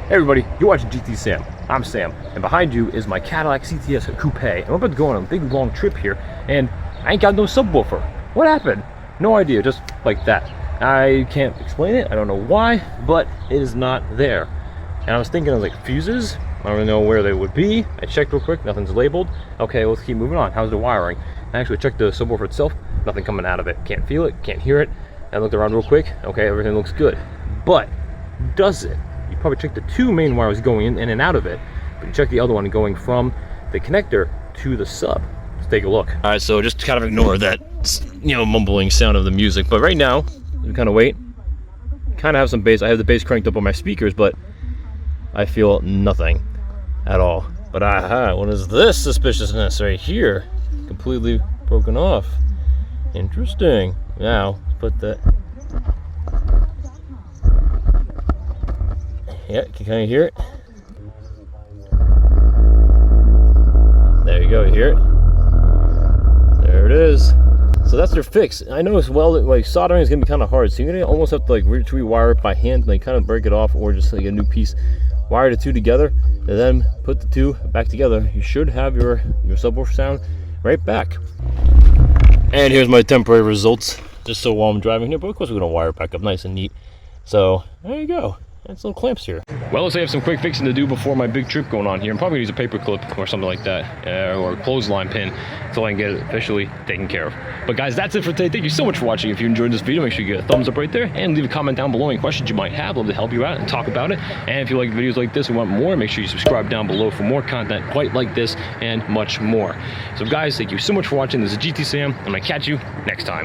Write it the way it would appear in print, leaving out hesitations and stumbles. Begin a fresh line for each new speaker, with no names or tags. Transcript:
Hey everybody, you're watching GT Sam. I'm Sam, and behind you is my Cadillac CTS Coupe. And we're about to go on a big long trip here, and I ain't got no subwoofer. What happened? No idea, just like that. I can't explain it, I don't know why, but it is not there. And I was thinking of like fuses, I don't really know where they would be. I checked real quick, nothing's labeled. Okay, let's keep moving on. How's the wiring? I actually checked the subwoofer itself, nothing coming out of it. Can't feel it, can't hear it. I looked around real quick, okay, everything looks good. But, does it? You probably check the two main wires going in and out of it, but you check the other one going from the connector to the sub. Let's take a look. All right, so just kind of ignore that, mumbling sound of the music. But right now, we kind of wait. Kind of have some bass. I have the bass cranked up on my speakers, but I feel nothing at all. But what is this suspiciousness right here? Completely broken off. Interesting. Now, put that. Yeah, can you kind of hear it? There you go, you hear it? There it is. So that's their fix. I know as well that like soldering is gonna be kind of hard, so you're gonna almost have to like rewire it by hand, like kind of break it off, or just like a new piece, wire the two together, and then put the two back together. You should have your subwoofer sound right back. And here's my temporary results, just so while I'm driving here. But of course we're gonna wire it back up nice and neat. So there you go. And some clamps here. Well, let's say I have some quick fixing to do before my big trip going on here. I'm probably gonna use a paper clip or something like that, or a clothesline pin, until I can get it officially taken care of. But guys, that's it for today. Thank you so much for watching. If you enjoyed this video, make sure you get a thumbs up right there, and leave a comment down below any questions you might have. Love to help you out and talk about it. And if you like videos like this and want more, make sure you subscribe down below for more content quite like this and much more. So guys, thank you so much for watching. This is GT Sam. I'm gonna catch you next time.